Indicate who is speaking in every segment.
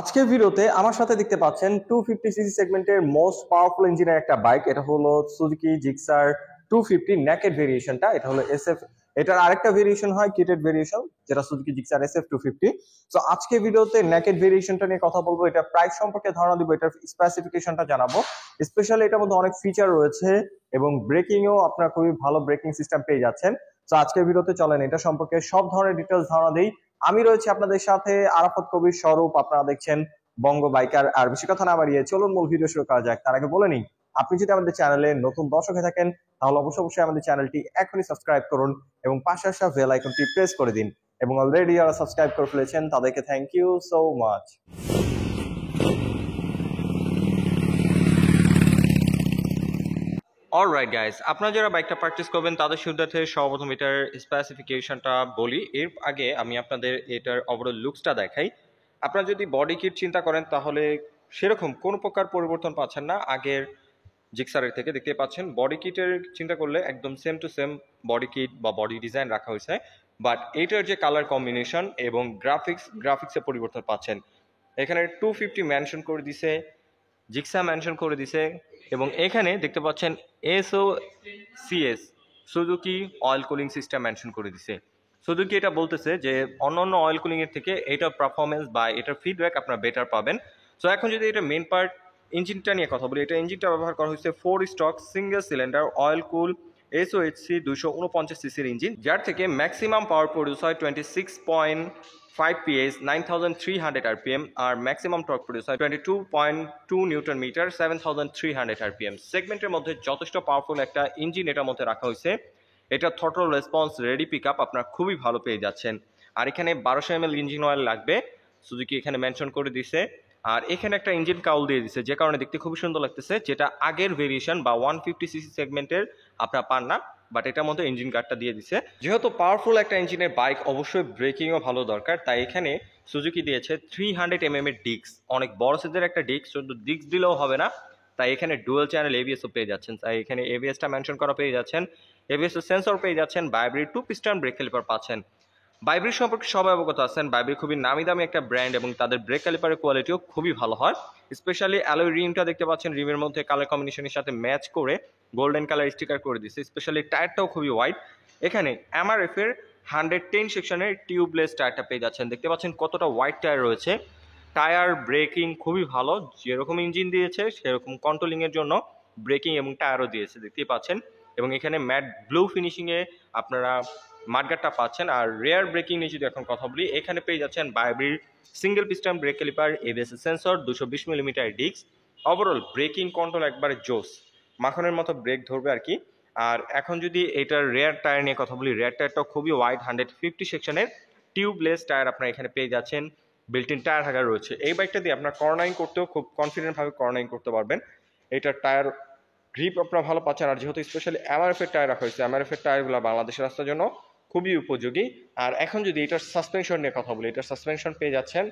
Speaker 1: আজকের ভিডিওতে আমার সাথে দেখতে পাচ্ছেন 250 সিসি সেগমেন্টের মোস্ট পাওয়ারফুল ইঞ্জিনের একটা বাইক। এটা হলো সুজুকি জিক্সার 250 নেকেড ভেরিয়েশনটা। এটা হলো এসএফ। এটার আরেকটা ভেরিয়েশন হয় কিটেড ভেরিয়েশন, যেটা সুজুকি জিক্সার এসএফ 250। তো আজকে ভিডিওতে নেকেড ভেরিয়েশনটা নিয়ে কথা বলবো, এটা প্রাইস সম্পর্কে ধারণা দিব, এটার স্পেসিফিকেশনটা জানাবো। স্পেশালি এটার মধ্যে অনেক ফিচার রয়েছে এবং ব্রেকিংও আপনার খুবই ভালো ব্রেকিং সিস্টেম পেয়ে যাচ্ছেন। তো আজকের ভিডিওতে চলেন এটা সম্পর্কে সব ধরনের ডিটেলস ধারণা দেই। আমি রয়েছি আপনাদের সাথে আরাফাত কবির স্বরূপ, আপনারা দেখছেন বঙ্গ বাইকার। আর বেশি কথা না বাড়িয়ে চলুন মূল ভিডিও শুরু করা যাক। তার আগে বলে নিই, আপনি যদি আমাদের চ্যানেলে নতুন দর্শক হয়ে থাকেন তাহলে অবশ্যই আমাদের চ্যানেলটি এখনই সাবস্ক্রাইব করুন এবং পাশে আসা বেল আইকনটি প্রেস করে দিন। এবং অলরেডি যারা সাবস্ক্রাইব করে ফেলেছেন তাদেরকে thank you so much. Alright guys, আপনারা যারা বাইকটা পারচেস করবেন তাদের সুবিধার্থে সর্বপ্রথম এটার স্পেসিফিকেশনটা বলি। এর আগে আমি আপনাদের এটার ওভারঅল লুকসটা দেখাই। আপনারা যদি বডি কিট চিন্তা করেন তাহলে সেরকম কোনো প্রকার পরিবর্তন পাচ্ছেন না আগের জিক্সারের থেকে। দেখতে পাচ্ছেন বডি কিটের চিন্তা করলে একদম same to same body kit বা বডি ডিজাইন রাখা হয়েছে, বাট এইটার যে কালার কম্বিনেশন এবং গ্রাফিক্সের পরিবর্তন পাচ্ছেন। এখানে 250 মেনশন করে দিছে, জিক্সা মেনশন করে দিছে, এবং এখানে দেখতে পাচ্ছেন SOCS Suzuki oil cooling system mention করে দিছে। সুজুকি এটা বলতেছে যে অন্যান্য অয়েল কুলিং এর থেকে এটার পারফরমেন্স বা এটার ফিডব্যাক আপনারা বেটার পাবেন। সো এখন যদি এটা মেন পার্ট ইঞ্জিনটা নিয়ে কথা বলি, এটা ইঞ্জিনটা ব্যবহার করা হয়েছে 4 স্ট্রোক সিঙ্গেল সিলিন্ডার অয়েল কুল SOHC 249 সিসির ইঞ্জিন, যার থেকে ম্যাক্সিমাম পাওয়ার প্রডিউস হয় 26.5 PS 9300 RPM, আর ম্যাক্সিমাম টর্ক প্রডিউস হয় 22.2 নিউটন মিটার 7300 RPM। সেগমেন্টের মধ্যে যথেষ্ট পাওয়ারফুল একটা ইঞ্জিন এটার মধ্যে রাখা হয়েছে। এটা throttle response, ready pick up আপনারা খুবই ভালো পেয়ে যাচ্ছেন। আর এখানে 1200 ml ইঞ্জিন অয়েল লাগবে, সুজুকি এখানে মেনশন করে দিছে। আর এখানে একটা ইঞ্জিন কাউল দিয়ে দিছে, যে কারণে দেখতে খুবই সুন্দর লাগতেছে, যেটা আগের ভেরিয়েশন বা 150 সিসি সেগমেন্টের আপনারা পান না, বাট এটার মধ্যে ইঞ্জিন গার্ডটা দিয়ে দিছে। যেহেতু পাওয়ারফুল একটা ইঞ্জিনের বাইক অবশ্যই ব্রেকিংও ভালো দরকার, তাই এখানে সুজুকি দিয়েছে 300 mm এর ডিস্ক, অনেক বড় সাইজের একটা ডিস্ক। শুধু ডিস্ক দিলেও হবে না, তাই এখানে ডুয়াল চ্যানেল এবিএসও পেয়ে যাচ্ছেন। তাই এখানে এবিএসটা মেনশন করা পেয়ে যাচ্ছেন, এবিএস সেন্সর পেয়ে যাচ্ছেন, বাইব্রি 2 পিস্টন ব্রেক ক্যালিপার পাচ্ছেন। বাইব্রি সম্পর্কে সবাই অবগত আছেন, বাইব্রি খুবই নামি দামি একটা ব্র্যান্ড এবং তাদের ব্রেক ক্যালিপারের কোয়ালিটিও খুবই ভালো হয়। স্পেশালি অ্যালয় রিমটা দেখতে পাচ্ছেন, রিমের মধ্যে কালার কম্বিনেশনের সাথে ম্যাচ করে গোল্ডেন কালার স্টিকার করে দিচ্ছে। স্পেশালি টায়ারটাও খুবই ওয়াইড। এখানে এমআরএফ এর 110 সেকশনের টিউবলেস টায়ারটা পেয়ে যাচ্ছেন। দেখতে পাচ্ছেন কতটা ওয়াইড টায়ার রয়েছে। টায়ার ব্রেকিং খুবই ভালো, যেরকম ইঞ্জিন দিয়েছে সেরকম কন্ট্রোলিং এর জন্য ব্রেকিং এবং টায়ারও দিয়েছে, দেখতেই পাচ্ছেন। এবং এখানে ম্যাট ব্লু ফিনিশিং এ আপনারা মাডগার্ডটা পাচ্ছেন। আর রেয়ার ব্রেকিং নিয়ে যদি এখন কথা বলি, এখানে পেয়ে যাচ্ছেন বাইব্রির single piston brake caliper, ABS sensor, 220 millimetre disc. Overall braking control একবারে জোস, মাখনের মতো ব্রেক ধরবে আর কি। আর এখন যদি এটার রেয়ার টায়ার নিয়ে কথা বলি, রেয়ার টায়ারটাও খুবই ওয়াইড, 150 সেকশনের টিউবলেস টায়ার আপনারা এখানে পেয়ে যাচ্ছেন। বিল্ট ইন টায়ার হাগার রয়েছে। এই বাইকটা দিয়ে আপনার কর্নারিং করতেও খুব কনফিডেন্ট ভাবে কর্নারিং করতে পারবেন। এটার টায়ার গ্রিপ আপনারা ভালো পাচ্ছেন। আর যেহেতু স্পেশালি এমআরএফ এর টায়ার রাখা হয়েছে, এমআরএফ এর টায়ারগুলো বাংলাদেশের রাস্তার জন্য খুবই উপযোগী। আর এখন যদি এটার সাসপেনশন নিয়ে কথা বলি, এটার সাসপেনশন পেয়ে যাচ্ছেন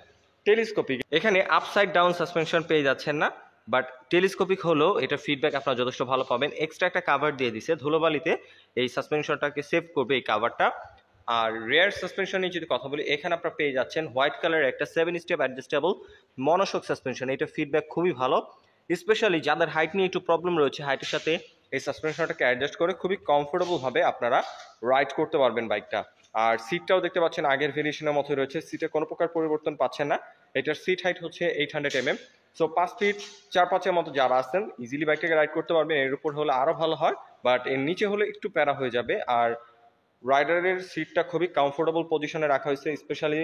Speaker 1: টেলিস্কোপিক। এখানে আপসাইড ডাউন সাসপেনশন পেয়ে যাচ্ছেন না, বাট টেলিস্কোপিক হলেও এটা ফিডব্যাক আপনারা যথেষ্ট ভালো পাবেন। এক্সট্রা একটা কাভার দিয়ে দিছে, ধুলোবালিতে এই সাসপেনশনটাকে সেভ করবে এই কাভারটা। আর রেয়ার সাসপেনশন নিয়ে যদি কথা বলি, এখানে আপনারা পেয়ে যাচ্ছেন হোয়াইট কালারের একটা 7 স্টেপ অ্যাডজাস্টেবল মনোশক সাসপেনশন। এটা ফিডব্যাক খুবই ভালো, স্পেশালি যাদের হাইট নিয়ে একটু প্রবলেম রয়েছে, হাইটের সাথে এই সাসপেনশনটাকে অ্যাডজাস্ট করে খুবই কমফোর্টেবল ভাবে আপনারা রাইড করতে পারবেন বাইকটা। আর সিটটাও দেখতে পাচ্ছেন আগের ভেরিয়েশনের মতো রয়েছে, সিটে কোনো প্রকার পরিবর্তন পাচ্ছেন না। এটার সিট হাইট হচ্ছে 800 mm। সো 5 ফিট 4-5-এর মতো যারা আসছেন ইজিলি বাইকটাকে রাইড করতে পারবেন। এর উপর হলে আরো ভালো হয়, বাট এর নিচে হলে একটু প্যারা হয়ে যাবে। আর রাইডারের সিটটা খুবই কমফোর্টেবল পজিশনে রাখা হয়েছে, স্পেশালি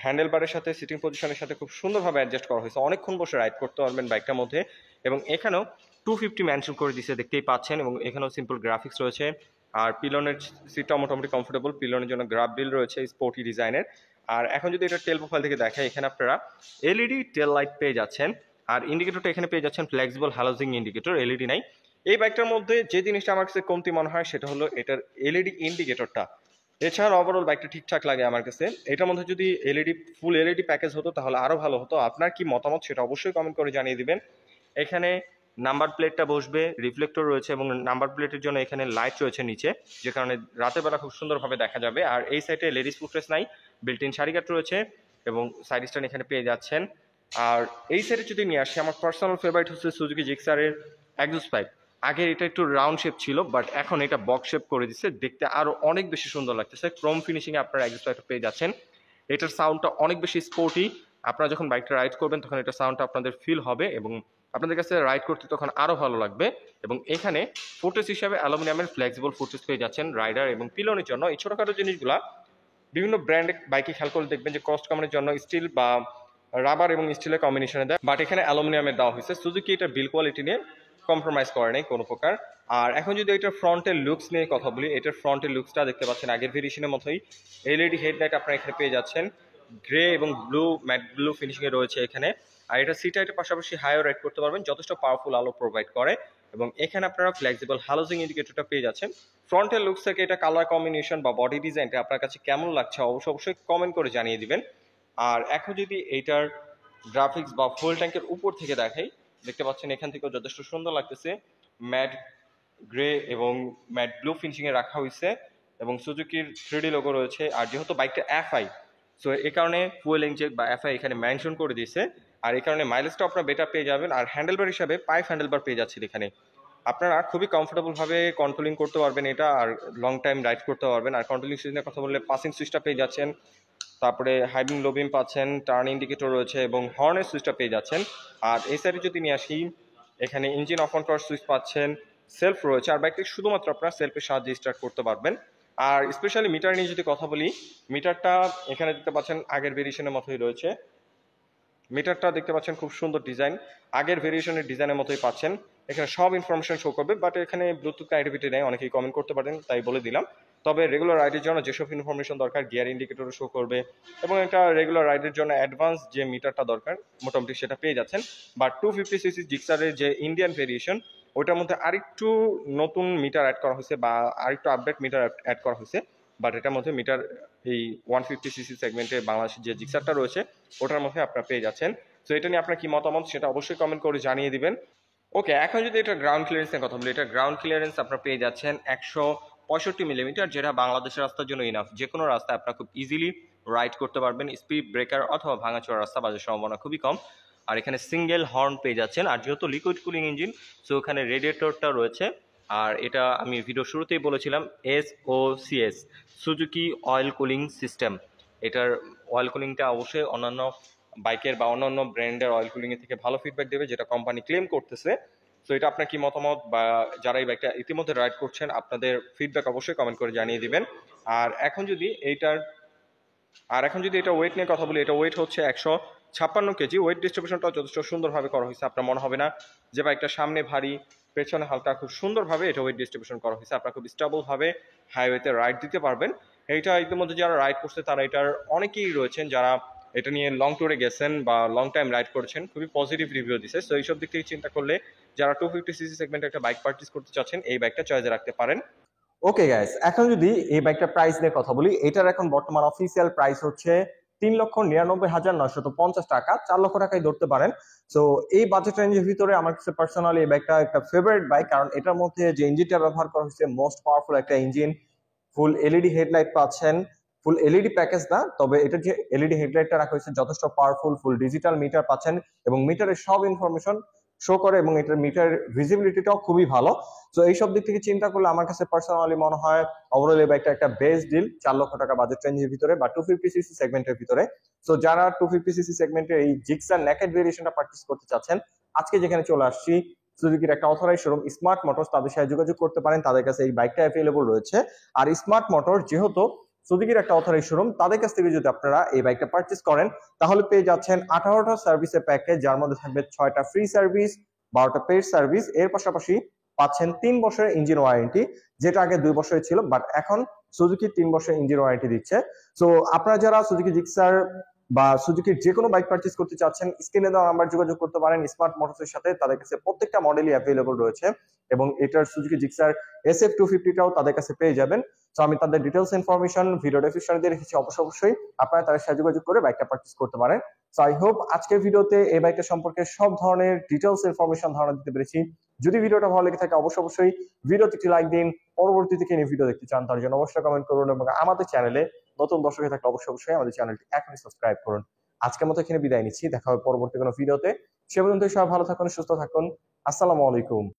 Speaker 1: হ্যান্ডেল বারের সাথে সিটিং পজিশনের সাথে খুব সুন্দরভাবে অ্যাডজাস্ট করা হয়েছে, অনেকক্ষণ বসে রাইড করতে পারবেন বাইকটার মধ্যে। এবং এখানেও 250 মেনশন করে দিচ্ছে, দেখতেই পাচ্ছেন। এবং এখানেও সিম্পল গ্রাফিক্স রয়েছে। আর পিলনের সিটটা মোটামুটি কমফোর্টেবল, পিলনের জন্য গ্রাব বিল রয়েছে স্পোর্টি ডিজাইনের। আর এখন যদি এটা টেল প্রোফাইল থেকে দেখায়, এখানে আপনারা এলইডি টেল লাইট পেয়ে যাচ্ছেন। আর ইন্ডিকেটরটা এখানে পেয়ে যাচ্ছেন ফ্লেক্সিবল হ্যালোজিং ইন্ডিকেটর, এলইডি নাই। এই বাইকটার মধ্যে যে জিনিসটা আমার কাছে কমতি মনে হয় সেটা হলো এটার এলইডি ইন্ডিকেটরটা। এছাড়া ওভারঅল বাইকটা ঠিকঠাক লাগে আমার কাছে। এটার মধ্যে যদি ফুল এলইডি প্যাকেজ হতো তাহলে আরো ভালো হতো। আপনার কি মতামত সেটা অবশ্যই কমেন্ট করে জানিয়ে দিবেন। এখানে নাম্বার প্লেটটা বসবে, রিফ্লেক্টর রয়েছে এবং নাম্বার প্লেটের জন্য এখানে লাইট রয়েছে নিচে, যে কারণে রাতের বেলা খুব সুন্দরভাবে দেখা যাবে। আর এই সাইডে লেডিস ফুটরেস্ট নাই, বিল্ট ইন সারিকাট রয়েছে এবং সাইড স্ট্যান্ড এখানে পেয়ে যাচ্ছেন। আর এই সাইডে যদি নিয়ে আসি, আমার পার্সোনাল ফেভারিট হচ্ছে সুজুকি জিক্সারের এক্সস্ট পাইপ। আগে এটা একটু রাউন্ড শেপ ছিল, বাট এখন এটা বক্স শেপ করে দিচ্ছে, দেখতে আরো অনেক বেশি সুন্দর লাগতেছে। ক্রোম ফিনিশিং এ আপনারা এক্সস্ট পাইপটা পেয়ে যাচ্ছেন। এটার সাউন্ডটা অনেক বেশি স্পোর্টি। আপনারা যখন বাইকটা রাইড করবেন তখন এটা সাউন্ডটা আপনাদের ফিল হবে এবং আপনাদের কাছে রাইড করতে তখন আরো ভালো লাগবে। এবং এখানে ফুটরেস্ট হিসাবে অ্যালুমিনিয়ামের ফ্লেক্সিবল ফুটরেস্ট পেয়ে যাচ্ছেন রাইডার এবং পিলনের জন্য। এই ছোটখাটো জিনিসগুলা বিভিন্ন ব্র্যান্ডের বাইকে খেয়াল করে দেখবেন যে কস্ট কমানোর জন্য স্টিল বা রাবার এবং স্টিলের কম্বিনেশনে দেয়, বাট এখানে অ্যালুমিনিয়ামের দেওয়া হয়েছে। সুজুকি এটা বিল কোয়ালিটি নিয়ে কম্প্রোমাইজ করে নাই কোনো প্রকার। আর এখন যদি এটার ফ্রন্টের লুকস নিয়ে কথা বলি, এটার ফ্রন্টের লুকসটা দেখতে পাচ্ছেন আগের ভেরিয়েশনের মতোই। এলইডি হেডলাইট আপনারা এখানে পেয়ে যাচ্ছেন, গ্রে এবং ব্লু ম্যাট ব্লু ফিনিশিং এ রয়েছে এখানে। আর এটা সিট হাইটের পাশাপাশি হাইও রাইড করতে পারবেন, যথেষ্ট পাওয়ারফুল আলো প্রোভাইড করে। এবং এখানে আপনারা ফ্লেক্সিবল হ্যালোজিং ইন্ডিকেটরটা পেয়ে যাচ্ছেন। ফ্রন্টের লুকস থেকে এটা কালার কম্বিনেশন বা বডি ডিজাইনটা আপনার কাছে কেমন লাগছে অবশ্যই কমেন্ট করে জানিয়ে দিবেন। আর এখন যদি এইটার গ্রাফিক্স বা ফুল ট্যাঙ্কের উপর থেকে দেখাই, দেখতে পাচ্ছেন এখান থেকেও যথেষ্ট সুন্দর লাগতেছে। ম্যাট গ্রে এবং ম্যাট ব্লু ফিনিশিং এ রাখা হয়েছে এবং সুজুকির 3D লোগো রয়েছে। আর যেহেতু বাইকটা এফআই, সো এই কারণে ফুয়েল ইনজেক্ট বা এফআই এখানে মেনশন করে দিয়েছে। আর এই কারণে মাইলেজটা আপনারা বেটার পেয়ে যাবেন। আর হ্যান্ডেলবার হিসাবে পাইপ হ্যান্ডেলবার পেয়ে যাচ্ছেন এখানে। আপনারা খুবই কমফোর্টেবলভাবে কন্ট্রোলিং করতে পারবেন এটা, আর লং টাইম রাইড করতে পারবেন। আর কন্ট্রোলিং সুইচের কথা বললে পাসিং সুইচটা পেয়ে যাচ্ছেন, তারপরে হাইবিং লোবিং পাচ্ছেন, টার্ন ইন্ডিকেটর রয়েছে এবং হর্নের সুইচটা পেয়ে যাচ্ছেন। আর এই সাইডে যদি নিয়ে আসি, এখানে ইঞ্জিন অফ অন করার সুইচ পাচ্ছেন, সেলফ রয়েছে। আর বাইকটি শুধুমাত্র আপনারা সেলফের সাহায্যে স্টার্ট করতে পারবেন। আর স্পেশালি মিটার নিয়ে যদি কথা বলি, মিটারটা এখানে দেখতে পাচ্ছেন আগের ভেরিয়েশনের মতোই রয়েছে। মিটারটা দেখতে পাচ্ছেন খুব সুন্দর ডিজাইন, আগের ভেরিয়েশনের ডিজাইনের মতোই পাচ্ছেন। এখানে সব ইনফরমেশন শো করবে, বাট এখানে ব্লুটুথ কানেক্টিভিটি নেই, অনেকেই কমেন্ট করতে পারেন তাই বলে দিলাম। তবে রেগুলার রাইডের জন্য যেসব ইনফরমেশন দরকার, গিয়ার ইন্ডিকেটরও শো করবে এবং এটা রেগুলার রাইডের জন্য অ্যাডভান্স যে মিটারটা দরকার মোটামুটি সেটা পেয়ে যাচ্ছেন। বাট 250cc জিক্সারের যে ইন্ডিয়ান ভেরিয়েশন, ওইটার মধ্যে আরেকটু নতুন মিটার অ্যাড করা হয়েছে বা আরেকটু আপডেট মিটার অ্যাড করা হয়েছে। বাট এটার মধ্যে মিটার এই 150cc সেগমেন্টে বাংলাদেশের যে জিক্সারটা রয়েছে ওটার মধ্যে আপনারা পেয়ে যাচ্ছেন। তো এটা নিয়ে আপনার কি মতামত সেটা অবশ্যই কমেন্ট করে জানিয়ে দিবেন। ওকে, এখন যদি এটা গ্রাউন্ড ক্লিয়ারেন্সের কথা বলি, এটা গ্রাউন্ড ক্লিয়ারেন্স আপনারা পেয়ে যাচ্ছেন 165 মিলিমিটার, যেটা বাংলাদেশের রাস্তার জন্য ইনাফ। যে কোনো রাস্তায় আপনারা খুব ইজিলি রাইড করতে পারবেন, স্পিড ব্রেকার অথবা ভাঙাচোরা রাস্তা বাজার সম্ভাবনা খুবই কম। আর এখানে সিঙ্গেল হর্ন পেয়ে যাচ্ছেন। আর যেহেতু লিকুইড কুলিং ইঞ্জিন, সো এখানে রেডিয়েটরটা রয়েছে। আর এটা আমি ভিডিও শুরুতেই বলেছিলাম, SOCS Suzuki oil cooling system. এটার অয়েল কুলিংটা অবশ্যই অন্যান্য বাইকের বা অন্যান্য ব্র্যান্ডের অয়েল কুলিং এর থেকে ভালো ফিডব্যাক দেবে, যেটা কোম্পানি ক্লেম করতেছে। তো এটা আপনার কি মতামত, বা যারা এই বাইকটা ইতিমধ্যে রাইড করছেন আপনাদের ফিডব্যাক অবশ্যই কমেন্ট করে জানিয়ে দিবেন। আর এখন যদি এটা ওয়েট নিয়ে কথা বলি, এটা ওয়েট হচ্ছে 156 কেজি। ওয়েট ডিস্ট্রিবিউশনটাও যথেষ্ট সুন্দরভাবে করা হয়েছে। আপনার মনে হবে না যে বাইকটা সামনে ভারী পেছনে হালকা, খুব সুন্দরভাবে এটা ওয়েট ডিস্ট্রিবিউশন করা হয়েছে। আপনারা খুব স্টেবলভাবে হাইওয়েতে রাইড দিতে পারবেন। এইটা ইতিমধ্যে যারা রাইড করছে তারা এটার অনেকেই রয়েছেন যারা এটা নিয়ে লং ট্যুরে গেছেন বা লং টাইম রাইড করেছেন, খুবই পজিটিভ রিভিউ দিছে। সো এইসব দিক থেকে চিন্তা করলে যারা 250cc সেগমেন্টে একটা বাইক পারচেজ করতে চাচ্ছেন এই বাইকটা চয়েসে রাখতে পারেন।
Speaker 2: ওকে গাইস, এখন যদি এই বাইকটার প্রাইস নিয়ে কথা বলি, এটার এখন বর্তমান অফিসিয়াল প্রাইস হচ্ছে 3,99,950 টাকা, 4 লক্ষ টাকায় ধরতে পারেন। তো এই বাজেট রেঞ্জের ভিতরে আমার কাছে পার্সোনালি এই বাইকটা একটা ফেভারিট বাইক, কারণ এটার মধ্যে যে ইঞ্জিনটা ব্যবহার করা হয়েছে মোস্ট পাওয়ারফুল একটা ইঞ্জিন। ফুল এলইডি হেডলাইট পাচ্ছেন, ফুল এলইডি প্যাকেজ না, তবে এটার যে এলইডি হেডলাইটটা রাখা হয়েছে যথেষ্ট পাওয়ারফুল। ফুল ডিজিটাল মিটার পাচ্ছেন এবং মিটারের সব ইনফরমেশন শো করে এবং এটার মিটার ভিজিবিলিটিটাও খুবই ভালো। তো এইসব দিক থেকে চিন্তা করলে আমার কাছে পার্সোনালি মনে হয় ওভারঅল এই বাইকটা একটা বেস্ট ডিল 4 লক্ষ টাকা বাজেট রেঞ্জের ভিতরে বা 250cc সেগমেন্টের ভিতরে। তো যারা 250cc সেগমেন্টের এই জিক্সার নেকেড ভেরিয়েশনটা পারচেজ করতে চাচ্ছেন, আজকে যেখানে চলে আসছি সুজুকির একটা অথরাইজ শোরুম স্মার্ট মোটরস, তাদের সাথে যোগাযোগ করতে পারেন। তাদের কাছে এই বাইকটা অ্যাভেলেবল রয়েছে। আর স্মার্ট মোটর যেহেতু সুজুকির একটা অথরাইজ শোরুম, তাদের কাছ থেকে যদি আপনারা এই বাইকটা পারচেজ করেন তাহলে পেয়ে যাচ্ছেন 18টা সার্ভিসের প্যাকেজ, যার মধ্যে থাকবে 6টা ফ্রি সার্ভিস, 12টা পেড সার্ভিস। এর পাশাপাশি পাচ্ছেন 3 বছরের ইঞ্জিন ওয়ারেন্টি, যেটা আগে 2 বছরের ছিল, বাট এখন সুজুকি 3 বছরের ইঞ্জিন ওয়ারেন্টি দিচ্ছে। তো আপনারা যারা সুজুকি জিক্সার বা সুজুকির যে কোনো বাইক পারচেজ করতে চাচ্ছেন, স্ক্রিনে দেওয়া নাম্বার যোগাযোগ করতে পারেন স্মার্ট মোটরসের সাথে। তাদের কাছে প্রত্যেকটা মডেলই অ্যাভেলেবল রয়েছে এবং এটার সুজুকি জিক্সার SF250টাও তাদের কাছে পেয়ে যাবেন। তো আমি তাদের ডিটেলস ইনফরমেশন ভিডিও ডেসক্রিপশনে দিয়ে রেখেছি, অবশ্যই আপনারা তাদের সাথে যোগাযোগ করে বাইকটা পারচেজ করতে পারেন। সো আই হোপ আজকের ভিডিওতে এই বাইকটা সম্পর্কে সব ধরনের ডিটেলস ইনফরমেশন ধারণা দিতে পেরেছি। যদি ভিডিওটা ভালো লেগে থাকে অবশ্যই ভিডিওতে একটি লাইক দিন। পরবর্তীতে কি নিয়ে ভিডিও দেখতে চান তার জন্য অবশ্যই কমেন্ট করুন এবং আমাদের চ্যানেলে নতুন দর্শক হয়ে থাকলে অবশ্যই আমাদের চ্যানেলটি এখনই সাবস্ক্রাইব করুন। আজকের মতো এখানে বিদায় নিচ্ছি, দেখা হবে পরবর্তী কোনো ভিডিওতে। সে পর্যন্ত সবাই ভালো থাকুন, সুস্থ থাকুন। আসসালামু আলাইকুম।